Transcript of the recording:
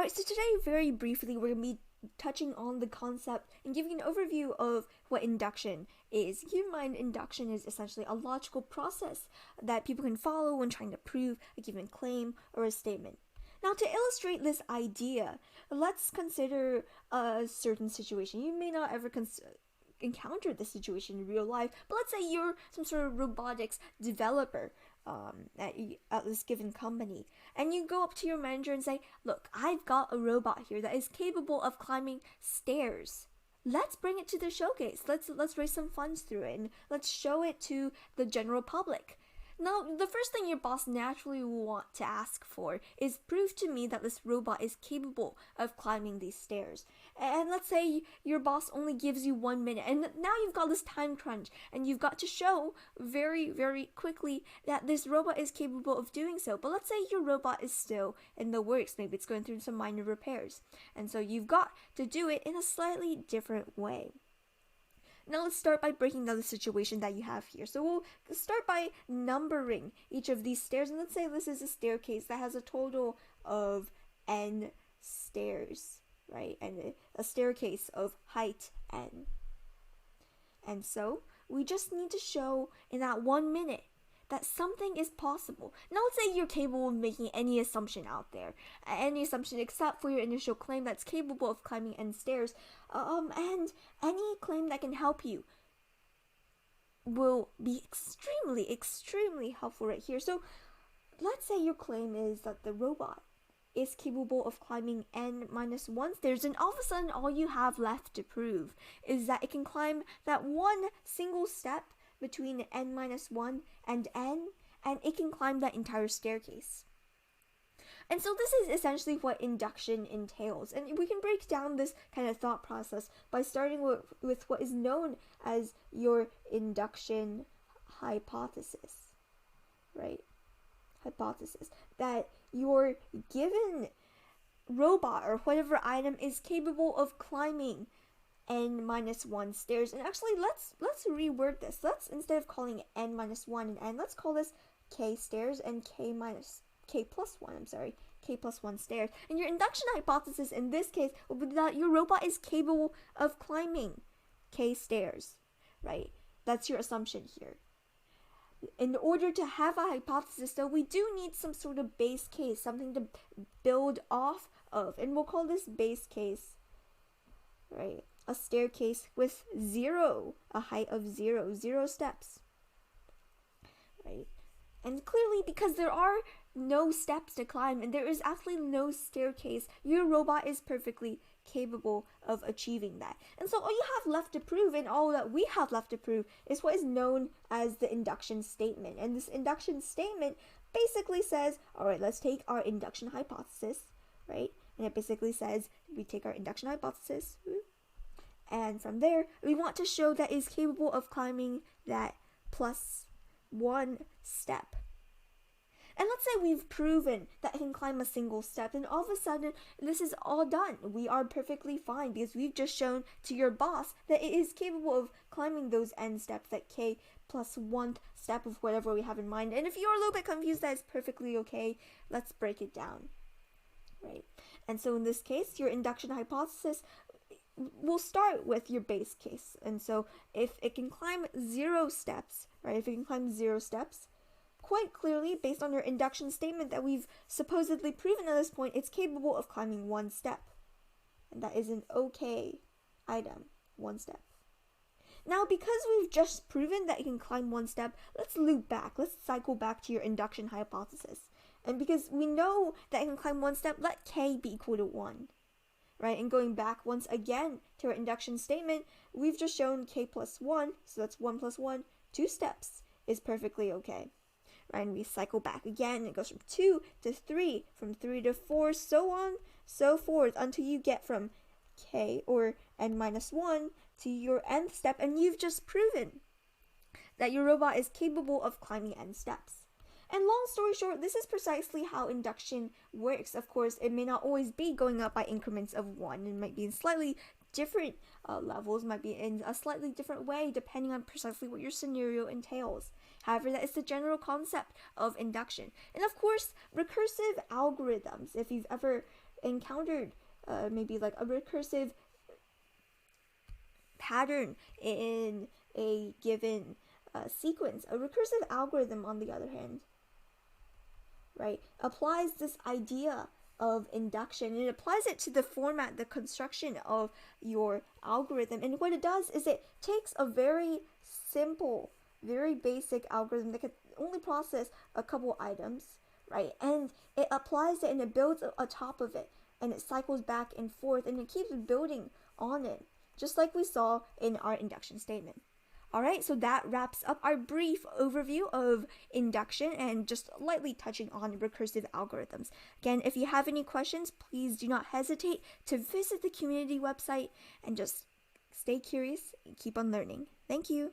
Alright, so today, very briefly, we're going to be touching on the concept and giving an overview of what induction is. Keep in mind, induction is essentially a logical process that people can follow when trying to prove a given claim or a statement. Now, to illustrate this idea, let's consider a certain situation. You may not ever encounter this situation in real life, but let's say you're some sort of robotics developer at this given company, and you go up to your manager and say, look, I've got a robot here that is capable of climbing stairs. Let's bring it to the showcase. Let's raise some funds through it, and let's show it to the general public. Now, the first thing your boss naturally will want to ask for is prove to me that this robot is capable of climbing these stairs. And let's say your boss only gives you 1 minute, and now you've got this time crunch, and you've got to show very, very quickly that this robot is capable of doing so. But let's say your robot is still in the works. Maybe it's going through some minor repairs. And so you've got to do it in a slightly different way. Now let's start by breaking down the situation that you have here. So we'll start by numbering each of these stairs, and let's say this is a staircase that has a total of n stairs, right? And a staircase of height n. And so we just need to show in that 1 minute that something is possible. Now let's say you're capable of making any assumption out there, any assumption except for your initial claim that's capable of climbing n stairs, and any claim that can help you will be extremely helpful right here. So let's say your claim is that the robot is capable of climbing n-1 stairs, and all of a sudden all you have left to prove is that it can climb that one single step between n-1 and n, and it can climb that entire staircase. And so this is essentially what induction entails, and we can break down this kind of thought process by starting with what is known as your induction hypothesis, right? Hypothesis that your given robot or whatever item is capable of climbing n-1 stairs. And actually, let's reword this. Let's, instead of calling it n-1 and n, let's call this k stairs and k plus 1 stairs. And your induction hypothesis in this case will be that your robot is capable of climbing k stairs, right? That's your assumption here. In order to have a hypothesis, though, we do need some sort of base case, something to build off of, and we'll call this base case, right? A staircase with a height of zero steps, right? And clearly, because there are no steps to climb and there is absolutely no staircase, your robot is perfectly capable of achieving that. And so all you have left to prove, and all that we have left to prove, is what is known as the induction statement. And this induction statement basically says, all right, let's take our induction hypothesis, right? And it basically says, we take our induction hypothesis, and from there, we want to show that it is capable of climbing that plus 1 step. And let's say we've proven that it can climb a single step, and all of a sudden, this is all done. We are perfectly fine because we've just shown to your boss that it is capable of climbing those n steps, that k plus 1 step of whatever we have in mind. And if you're a little bit confused, that is perfectly okay. Let's break it down, right? And so in this case, your induction hypothesis, we'll start with your base case. And so if it can climb 0 steps, right? If it can climb 0 steps, quite clearly, based on your induction statement that we've supposedly proven at this point, it's capable of climbing 1 step. And that is an okay item, 1 step. Now, because we've just proven that it can climb 1 step, let's loop back. Let's cycle back to your induction hypothesis. And because we know that it can climb 1 step, let k be equal to 1. Right, and going back once again to our induction statement, we've just shown k plus 1, so that's 1 plus 1, 2 steps is perfectly okay. Right, and we cycle back again, it goes from 2 to 3, from 3 to 4, so on, so forth, until you get from k, or n-1, to your nth step, and you've just proven that your robot is capable of climbing n steps. And long story short, this is precisely how induction works. Of course, it may not always be going up by increments of 1. It might be in slightly different levels, might be in a slightly different way, depending on precisely what your scenario entails. However, that is the general concept of induction. And of course, recursive algorithms, if you've ever encountered maybe like a recursive pattern in a given sequence. A recursive algorithm, on the other hand, right, applies this idea of induction, and it applies it to the format, the construction of your algorithm. And what it does is it takes a very simple, very basic algorithm that can only process a couple items, right, and it applies it and it builds atop of it, and it cycles back and forth, and it keeps building on it, just like we saw in our induction statement. Alright, so that wraps up our brief overview of induction and just lightly touching on recursive algorithms. Again, if you have any questions, please do not hesitate to visit the Q-munity website and just stay curious and keep on learning. Thank you.